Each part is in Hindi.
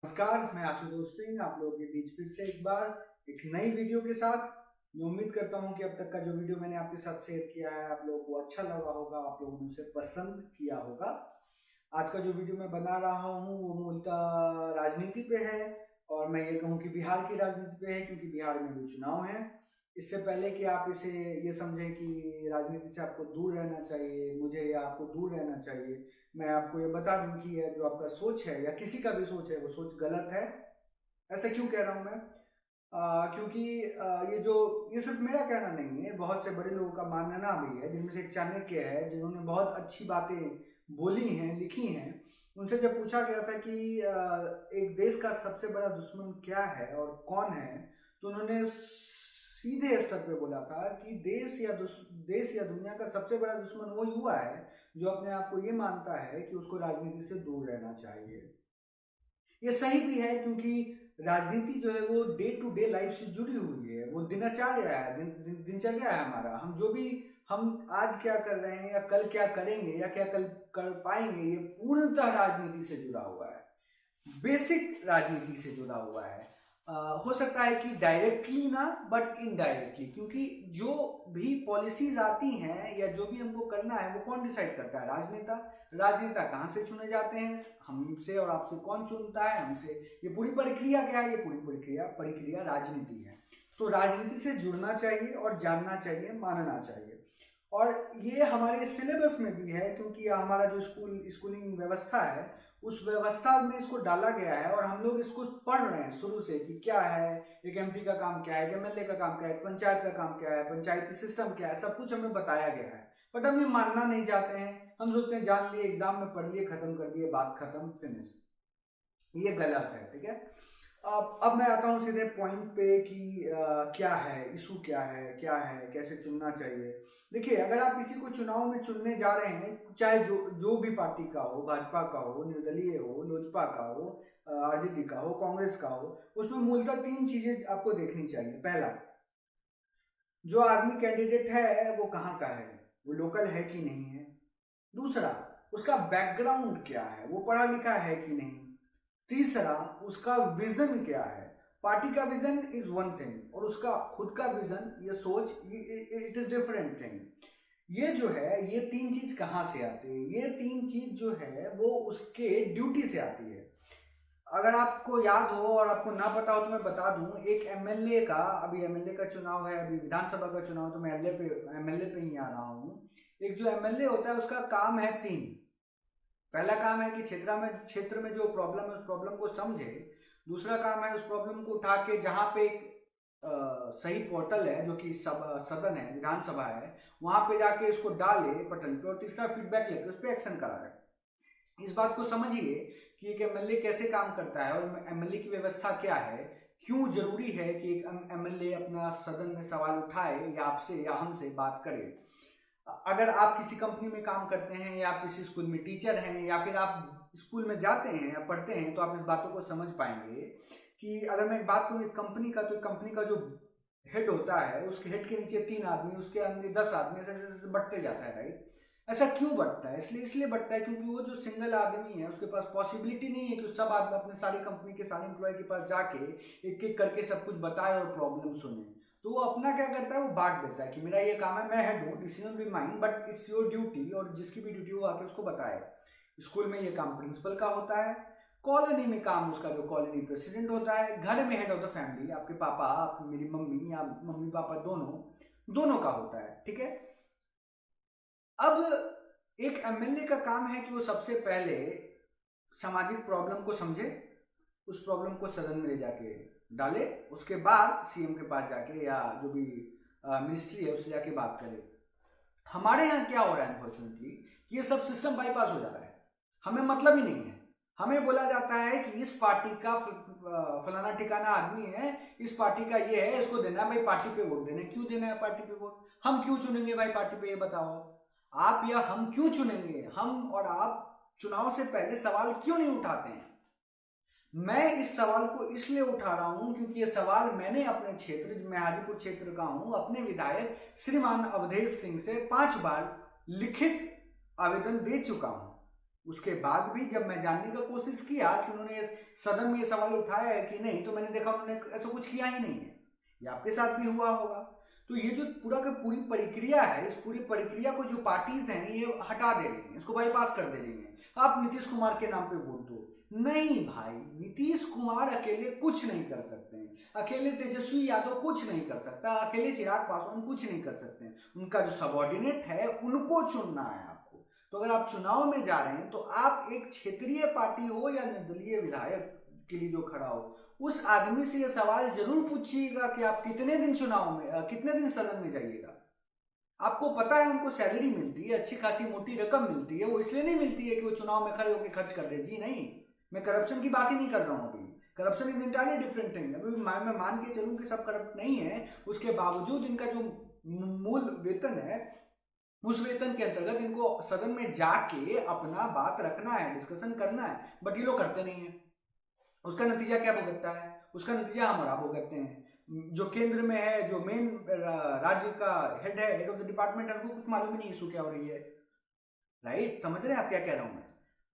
नमस्कार, मैं आशुतोष सिंह आप लोगों के बीच फिर से एक बार एक नई वीडियो के साथ। मैं उम्मीद करता हूं कि अब तक का जो वीडियो मैंने आपके साथ शेयर किया है आप लोगों को अच्छा लगा होगा, आप लोगों ने उसे पसंद किया होगा। आज का जो वीडियो मैं बना रहा हूं वो मूलतः राजनीति पे है, और मैं ये कहूं कि बिहार की राजनीति पे है, क्योंकि बिहार में भी चुनाव है। इससे पहले कि आप इसे ये समझें कि राजनीति से आपको दूर रहना चाहिए, मुझे या आपको दूर रहना चाहिए, मैं आपको ये बता दूं कि ये जो आपका सोच है या किसी का भी सोच है वो सोच गलत है। ऐसा क्यों कह रहा हूं मैं? क्योंकि ये सिर्फ मेरा कहना नहीं है, बहुत से बड़े लोगों का मानना भी है, जिनमें से एक चाणक्य है जिन्होंने बहुत अच्छी बातें बोली हैं, लिखी हैं। उनसे जब पूछा गया था कि एक देश का सबसे बड़ा दुश्मन क्या है और कौन है, तो उन्होंने सीधे स्तर पे बोला था कि देश या दुनिया का सबसे बड़ा दुश्मन वो युवा है जो अपने आप को ये मानता है कि उसको राजनीति से दूर रहना चाहिए। ये सही भी है, क्योंकि राजनीति जो है वो डे टू डे लाइफ से जुड़ी हुई है, वो दिनचर्या है, दिनचर्या है हमारा। हम आज क्या कर रहे हैं या कल क्या करेंगे या क्या कल कर पाएंगे, ये पूर्णतः राजनीति से जुड़ा हुआ है, बेसिक राजनीति से जुड़ा हुआ है। हो सकता है कि डायरेक्टली ना, बट इनडायरेक्टली, क्योंकि जो भी पॉलिसीज आती हैं या जो भी हमको करना है वो कौन डिसाइड करता है? राजनेता। राजनेता कहाँ से चुने जाते हैं? हमसे और आपसे कौन चुनता है? हमसे। ये पूरी प्रक्रिया क्या है? ये पूरी प्रक्रिया राजनीति है। तो राजनीति से जुड़ना चाहिए और जानना चाहिए, मानना चाहिए। और ये हमारे सिलेबस में भी है, क्योंकि हमारा जो स्कूलिंग व्यवस्था है उस व्यवस्था में इसको डाला गया है, और हम लोग इसको पढ़ रहे हैं शुरू से कि क्या है, एक एमपी का काम क्या है, एक एमएलए का काम क्या है, पंचायत का काम क्या है, पंचायती सिस्टम क्या है, सब कुछ हमें बताया गया है। बट हम ये मानना नहीं चाहते हैं। हम सोचते हैं जान लिए, एग्जाम में पढ़ लिए, खत्म कर दिए, बात खत्म, फिनिश। ये गलत है, ठीक है। अब मैं आता हूँ सीधे पॉइंट पे कि क्या है इशू, क्या है, कैसे चुनना चाहिए। देखिए, अगर आप किसी को चुनाव में चुनने जा रहे हैं, चाहे जो भी पार्टी का हो, भाजपा का हो, निर्दलीय हो, लोजपा का हो, आरजेडी का हो, कांग्रेस का हो, उसमें मूलतः तीन चीजें आपको देखनी चाहिए। पहला, जो आदमी कैंडिडेट है वो कहाँ का है, वो लोकल है कि नहीं है। दूसरा, उसका बैकग्राउंड क्या है, वो पढ़ा लिखा है कि नहीं। तीसरा, उसका विजन क्या है। पार्टी का विजन इज वन थिंग, और उसका खुद का विजन, ये सोच, इट इज डिफरेंट थिंग। ये जो है, ये तीन चीज कहाँ से आती है? ये तीन चीज जो है वो उसके ड्यूटी से आती है। अगर आपको याद हो और आपको ना पता हो तो मैं बता दूं, एक एमएलए का, अभी एमएलए का चुनाव है, अभी विधानसभा का चुनाव, तो मैं एमएलए पे ही आ रहा हूँ। एक जो एमएलए होता है उसका काम है तीन। पहला काम है कि क्षेत्र में जो प्रॉब्लम है उस प्रॉब्लम को समझे। दूसरा काम है उस प्रॉब्लम को उठा के जहाँ पे एक सही पोर्टल है, जो कि सदन है, विधानसभा है, वहां पे जाके इसको डाले पटल पे, और तीसरा फीडबैक लेके उस पर एक्शन कराए। इस बात को समझिए कि एक एमएलए कैसे काम करता है और एमएलए की व्यवस्था क्या है, क्यों जरूरी है कि एक एमएलए अपना सदन में सवाल उठाए या आपसे या हमसे बात करे। अगर आप किसी कंपनी में काम करते हैं या आप किसी स्कूल में टीचर हैं या फिर आप स्कूल में जाते हैं या पढ़ते हैं, तो आप इस बातों को समझ पाएंगे कि अगर मैं एक बात करूँ एक कंपनी का, तो कंपनी का जो हेड होता है, उसके हेड के नीचे 3 आदमी, उसके अंदर 10 आदमी, ऐसे ऐसे बढ़ते जाता है, राइट। ऐसा क्यों बढ़ता है? इसलिए बढ़ता है क्योंकि वो जो सिंगल आदमी है उसके पास पॉसिबिलिटी नहीं है कि सब आदमी अपने सारी कंपनी के सारे एम्प्लॉय के पास जाके एक एक करके सब कुछ बताए और प्रॉब्लम सुने। तो वो अपना क्या करता है, वो बांट देता है कि मेरा ये काम है, मैं हेड हूँ, डिसीजन भी mind, but it's your duty, और जिसकी भी ड्यूटी हो आके उसको बताए। स्कूल में ये काम प्रिंसिपल का होता है, कॉलोनी में काम उसका जो कॉलोनी प्रेसिडेंट होता है, घर में हेड ऑफ द फैमिली, आपके पापा, आप, मेरी मम्मी या मम्मी पापा दोनों का होता है, ठीक है। अब एक एमएलए का काम है कि वो सबसे पहले सामाजिक प्रॉब्लम को समझे, उस प्रॉब्लम को सदन में ले जाके डाले, उसके बाद सीएम के पास जाके या जो भी मिनिस्ट्री है उससे जाके बात करे। हमारे यहाँ क्या हो रहा है अनफॉर्चुनेटली, ये सब सिस्टम बाईपास हो जा रहा है, हमें मतलब ही नहीं है। हमें बोला जाता है कि इस पार्टी का फलाना ठिकाना आदमी है, इस पार्टी का ये है, इसको देना है भाई, पार्टी पे वोट देना है। क्यों देना है पार्टी पे वोट? हम क्यों चुनेंगे भाई पार्टी पे, ये बताओ। आप या हम क्यों चुनेंगे? हम और आप चुनाव से पहले सवाल क्यों नहीं उठाते हैं? मैं इस सवाल को इसलिए उठा रहा हूं क्योंकि ये सवाल मैंने अपने क्षेत्र, मैं हाजीपुर क्षेत्र का हूं, अपने विधायक श्रीमान अवधेश सिंह से 5 बार लिखित आवेदन दे चुका हूं। उसके बाद भी जब मैं जानने का कोशिश किया कि उन्होंने सदन में ये सवाल उठाया है कि नहीं, तो मैंने देखा उन्होंने ऐसा कुछ किया ही नहीं है। ये आपके साथ भी हुआ होगा। तो ये जो पूरा का पूरी प्रक्रिया है, इस पूरी प्रक्रिया को जो पार्टीज हैं ये हटा दे रही हैं, इसको बाईपास कर दे रही हैं। आप नीतीश कुमार के नाम पे वोट दो। नहीं भाई, नीतीश कुमार अकेले कुछ नहीं कर सकते हैं, अकेले तेजस्वी यादव कुछ नहीं कर सकता, अकेले चिराग पासवान कुछ नहीं कर सकते हैं। उनका जो सबऑर्डिनेट है उनको चुनना है आपको। तो अगर आप चुनाव में जा रहे हैं तो आप एक क्षेत्रीय पार्टी हो या निर्दलीय विधायक के लिए जो खड़ा हो, उस आदमी से ये सवाल जरूर पूछिएगा कि आप कितने दिन चुनाव में, कितने दिन सदन में जाइएगा। आपको पता है उनको सैलरी मिलती है, अच्छी खासी मोटी रकम मिलती है, वो इसलिए नहीं मिलती है कि वो चुनाव में खड़े होकर खर्च कर दे। जी नहीं, मैं करप्शन की बात ही नहीं कर रहा हूँ अभी। Corruption is entirely different thing. अभी मैं मान के चलूँ कि सब करप्ट नहीं है, उसके बावजूद इनका जो मूल वेतन है, उस वेतन के अंतर्गत इनको सदन में जाके अपना बात रखना है, डिस्कशन करना है, बट ये लोग करते नहीं है। उसका नतीजा क्या भुगतता है? उसका नतीजा हम और आप भुगतते हैं। जो केंद्र में है, जो मेन राज्य का हेड है, हेड ऑफ द डिपार्टमेंट है, उनको कुछ मालूम ही नहीं इशू क्या हो रही है। राइट, समझ रहे हैं आप क्या कह रहा हूं मैं?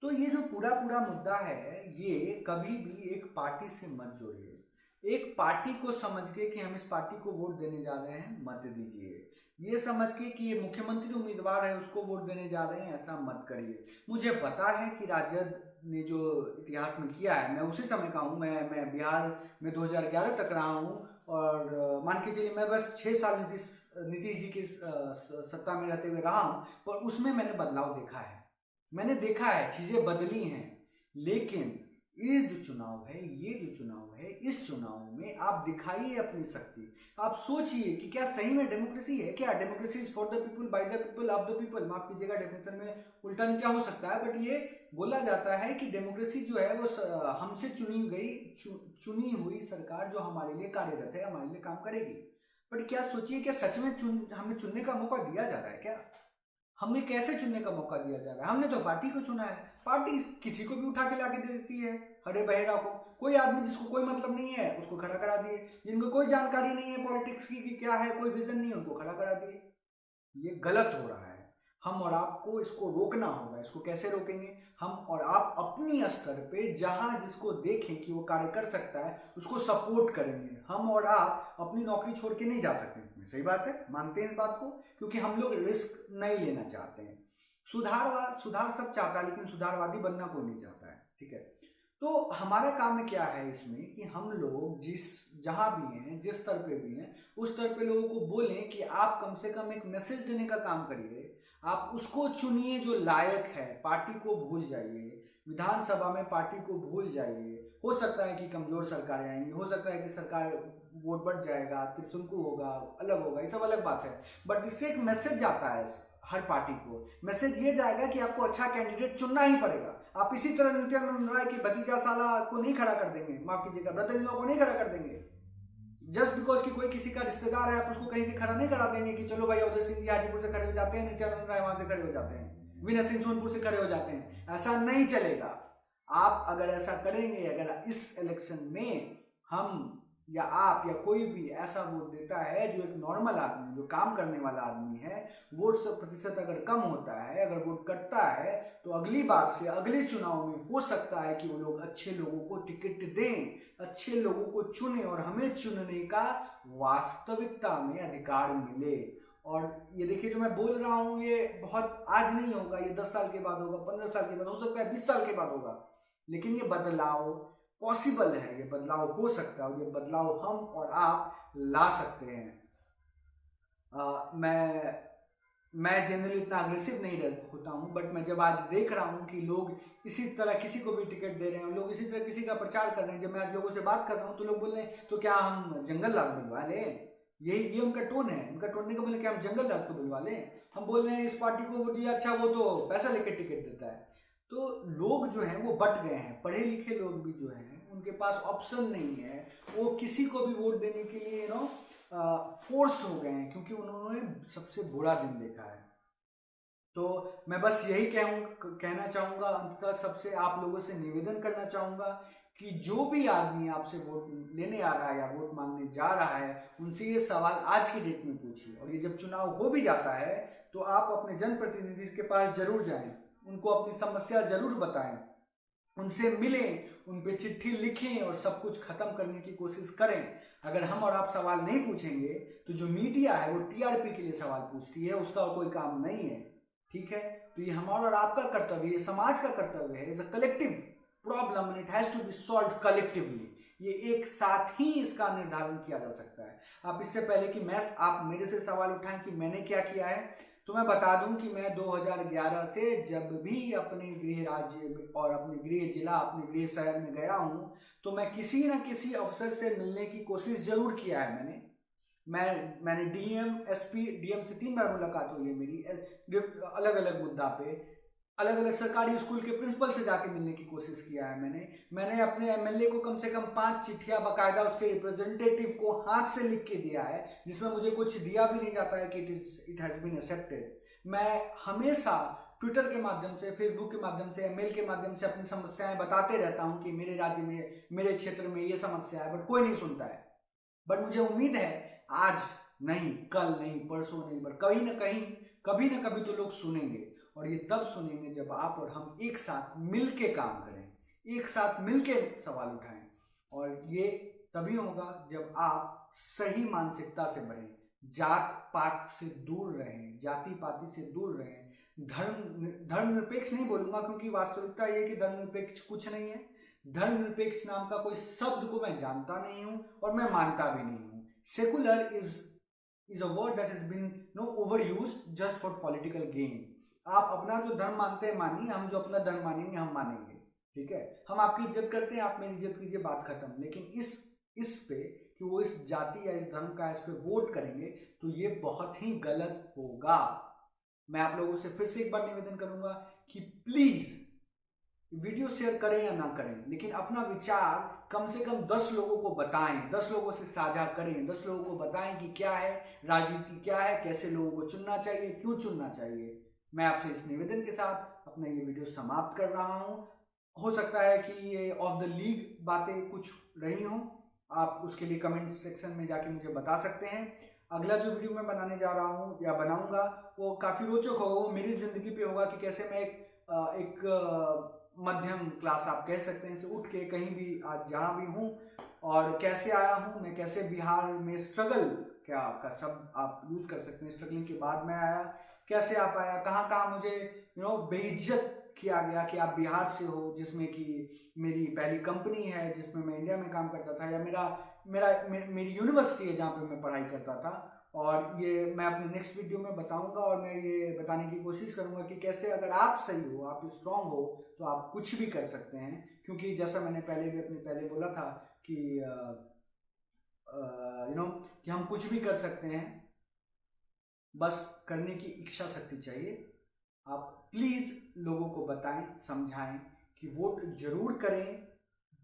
तो ये जो पूरा पूरा मुद्दा है, ये कभी भी एक पार्टी से मत जोड़िए। एक पार्टी को समझ के कि हम इस पार्टी को वोट देने जा रहे हैं, मत दीजिए। ये समझ के कि ये मुख्यमंत्री उम्मीदवार है, उसको वोट देने जा रहे हैं, ऐसा मत करिए। मुझे पता है कि राजद ने जो इतिहास में किया है, मैं उसी समय का हूँ। मैं बिहार में 2011 तक रहा हूँ, और मान के चलिए मैं बस 6 साल नीतीश जी की सत्ता में रहते हुए रहा हूँ, पर उसमें मैंने बदलाव देखा है। मैंने देखा है चीजें बदली हैं। लेकिन ये जो चुनाव है, इस चुनाव में आप दिखाइए अपनी शक्ति। आप सोचिए कि क्या सही में डेमोक्रेसी है? क्या democracy is for the people, by the people, of the people. माफ कीजिएगा, डेफिनेशन में उल्टा नीचा हो सकता है, बट ये बोला जाता है कि डेमोक्रेसी जो है वो हमसे चुनी हुई सरकार जो हमारे लिए कार्यरत है, हमारे लिए काम करेगी। बट क्या सोचिए, क्या सच में हमें चुनने का मौका दिया जा रहा है? क्या हमें कैसे चुनने का मौका दिया जा रहा है? हमने तो पार्टी को चुना है, पार्टी किसी को भी उठा के लाके दे देती है, हरे बहेरा को। कोई आदमी जिसको कोई मतलब नहीं है उसको खड़ा करा दिए, जिनको कोई जानकारी नहीं है पॉलिटिक्स की कि क्या है, कोई विजन नहीं है, उनको खड़ा करा दिए। ये गलत हो रहा है। हम और आपको इसको रोकना होगा। इसको कैसे रोकेंगे? हम और आप अपनी स्तर पे जहां जिसको देखें कि वो कार्य कर सकता है, उसको सपोर्ट करेंगे। हम और आप अपनी नौकरी छोड़ के नहीं जा सकते। सही बात है, मानते हैं इस बात को, क्योंकि हम लोग रिस्क नहीं लेना चाहते हैं। सुधार सब चाहता है, लेकिन सुधारवादी बनना कोई नहीं चाहता है। ठीक है, तो हमारा काम क्या है इसमें कि हम लोग जहां भी हैं, जिस स्तर पे भी हैं, उस स्तर पे लोगों को बोलें कि आप कम से कम एक मैसेज देने का काम करिए। आप उसको चुनिए जो लायक है। पार्टी को भूल जाइए, विधानसभा में पार्टी को भूल जाइए। हो सकता है कि कमजोर सरकारें आएंगी, हो सकता है कि सरकार वोट बढ़ जाएगा, त्रिशंकु होगा, अलग होगा, ये सब अलग बात है। बट इससे एक मैसेज जाता है हर पार्टी को। मैसेज ये जाएगा कि आपको अच्छा कैंडिडेट चुनना ही पड़ेगा। आप इसी तरह नित्यानंद राय की भतीजा साला को नहीं खड़ा कर देंगे, माफ कीजिएगा, ब्रदर इन लॉ को नहीं खड़ा कर देंगे जस्ट बिकॉज कि कोई किसी का रिश्तेदार है। आप उसको कहीं से खड़ा नहीं करा देंगे कि चलो भाई उदय सिंह हाजीपुर से खड़े हो जाते हैं, नित्यानंद राय वहां से खड़े हो जाते हैं, विनय सिंह सोनपुर से खड़े हो जाते हैं। ऐसा नहीं चलेगा। आप अगर ऐसा करेंगे, अगर इस इलेक्शन में हम या आप या कोई भी ऐसा वोट देता है जो एक नॉर्मल आदमी, जो काम करने वाला आदमी है, वोट प्रतिशत अगर कम होता है, अगर वोट कटता है, तो अगली बार से अगले चुनाव में हो सकता है कि वो लोग अच्छे लोगों को टिकट दें, अच्छे लोगों को चुने और हमें चुनने का वास्तविकता में अधिकार मिले। और ये देखिए, जो मैं बोल रहा हूँ ये बहुत आज नहीं होगा, ये 10 साल के बाद होगा, 15 साल के बाद, हो सकता है 20 साल के बाद होगा, लेकिन ये बदलाव पॉसिबल है, ये बदलाव हो सकता है, और ये बदलाव हम और आप ला सकते हैं। मैं जनरली इतना अग्रेसिव नहीं होता हूँ, बट मैं जब आज देख रहा हूँ कि लोग इसी तरह किसी को भी टिकट दे रहे हैं, लोग इसी तरह किसी का प्रचार कर रहे हैं, जब मैं आज लोगों से बात कर रहा हूँ तो लोग बोल रहे हैं तो क्या हम जंगल राज बुलवा लें? ये उनका टोन है। उनका टोन नहीं बोले क्या हम जंगल राज को बुलवा लें? हम बोल रहे हैं इस पार्टी को वोट दिया, अच्छा वो तो पैसा लेकर टिकट देता है। तो लोग जो हैं वो बट गए हैं। पढ़े लिखे लोग भी जो हैं उनके पास ऑप्शन नहीं है, वो किसी को भी वोट देने के लिए फोर्स्ड हो गए हैं, क्योंकि उन्होंने सबसे बुरा दिन देखा है। तो मैं बस यही कहना चाहूँगा, अंततः सबसे आप लोगों से निवेदन करना चाहूँगा कि जो भी आदमी आपसे वोट लेने आ रहा है या वोट मांगने जा रहा है, उनसे ये सवाल आज की डेट में पूछिए। और ये जब चुनाव हो भी जाता है तो आप अपने जनप्रतिनिधि के पास जरूर जाएं, उनको अपनी समस्या जरूर बताएं, उनसे मिलें, उन पे चिट्ठी लिखें और सब कुछ खत्म करने की कोशिश करें। अगर हम और आप सवाल नहीं पूछेंगे तो जो मीडिया है वो टीआरपी के लिए सवाल पूछती है, उसका कोई काम नहीं है। ठीक है, तो ये हमारा और आपका कर्तव्य, ये समाज का कर्तव्य है। Is a collective problem and it has to be solved collectively. ये एक साथ ही इसका निर्धारण किया जा सकता है। आप इससे पहले कि आप मेरे से सवाल उठाएं कि मैंने क्या किया है, तो मैं बता दूं कि मैं 2011 से जब भी अपने गृह राज्य और अपने गृह जिला, अपने गृह शहर में गया हूं, तो मैं किसी न किसी अफसर से मिलने की कोशिश जरूर किया है। मैंने डीएम से 3 बार मुलाकात हुई है मेरी, अलग अलग मुद्दा पे। अलग अलग सरकारी स्कूल के प्रिंसिपल से जाके मिलने की कोशिश किया है मैंने अपने एमएलए को कम से कम 5 चिट्ठियां बाकायदा उसके रिप्रेजेंटेटिव को हाथ से लिख के दिया है, जिसमें मुझे कुछ दिया भी नहीं जाता है कि इट हैज बीन एक्सेप्टेड। मैं हमेशा ट्विटर के माध्यम से, फेसबुक के माध्यम से, मेल के माध्यम से अपनी समस्याएं बताते रहता हूं कि मेरे राज्य में, मेरे क्षेत्र में ये समस्या है, बट कोई नहीं सुनता है। बट मुझे उम्मीद है आज नहीं, कल नहीं, परसों नहीं, पर कहीं ना कहीं, कभी ना कभी तो लोग सुनेंगे। और ये तब सुनेंगे जब आप और हम एक साथ मिलके काम करें, एक साथ मिलके सवाल उठाएं। और ये तभी होगा जब आप सही मानसिकता से बढ़ें, जात पात से दूर रहें, जाति पाति से दूर रहें, धर्मनिरपेक्ष नहीं बोलूंगा क्योंकि वास्तविकता ये कि धर्मनिरपेक्ष कुछ नहीं है। धर्मनिरपेक्ष नाम का कोई शब्द को मैं जानता नहीं हूं और मैं मानता भी नहीं हूं। Secular is a word that has been over used just for political gain. आप अपना जो धर्म मानते हैं मानिए, हम जो अपना धर्म मानेंगे हम मानेंगे। ठीक है, हम आपकी इज्जत करते हैं, आप मेरी इज्जत कीजिए, बात खत्म। लेकिन इस पे कि वो इस जाति या इस धर्म का इस पे वोट करेंगे तो ये बहुत ही गलत होगा। मैं आप लोगों से फिर से एक बार निवेदन करूंगा कि प्लीज वीडियो शेयर करें या ना करें, लेकिन अपना विचार कम से कम 10 लोगों को बताएं, 10 लोगों से साझा करें, 10 लोगों को बताएं कि क्या है राजनीति, क्या है, कैसे लोगों को चुनना चाहिए, क्यों चुनना चाहिए। मैं आपसे इस निवेदन के साथ अपना ये वीडियो समाप्त कर रहा हूं। हो सकता है कि ये ऑफ द लीग बातें कुछ रही हों, आप उसके लिए कमेंट सेक्शन में जाके मुझे बता सकते हैं। अगला जो वीडियो मैं बनाने जा रहा हूं या बनाऊंगा वो काफ़ी रोचक होगा, वो मेरी ज़िंदगी पे होगा कि कैसे मैं एक मध्यम क्लास आप कह सकते हैं से उठ के कहीं भी आज जहाँ भी हूँ और कैसे आया हूँ मैं, कैसे बिहार में स्ट्रगल क्या का शब्द आप यूज कर सकते हैं, स्ट्रगलिंग के बाद मैं आया, कैसे आप आया, कहाँ कहाँ मुझे बेइज्जत किया गया कि आप बिहार से हो, जिसमें कि मेरी पहली कंपनी है जिसमें मैं इंडिया में काम करता था, या मेरी यूनिवर्सिटी है जहाँ पे मैं पढ़ाई करता था। और ये मैं अपने नेक्स्ट वीडियो में बताऊंगा और मैं ये बताने की कोशिश करूंगा कि कैसे अगर आप सही हो, आप स्ट्रांग हो, तो आप कुछ भी कर सकते हैं। क्योंकि जैसा मैंने पहले बोला था कि कि हम कुछ भी कर सकते हैं, बस करने की इच्छा शक्ति चाहिए। आप प्लीज लोगों को बताएं, समझाएं कि वोट जरूर करें,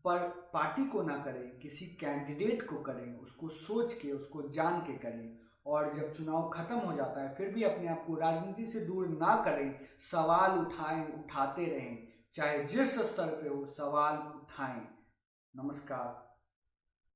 पर पार्टी को ना करें, किसी कैंडिडेट को करें, उसको सोच के, उसको जान के करें। और जब चुनाव खत्म हो जाता है फिर भी अपने आप को राजनीति से दूर ना करें, सवाल उठाएं, उठाते रहें, चाहे जिस स्तर पे हो, सवाल उठाएं। नमस्कार।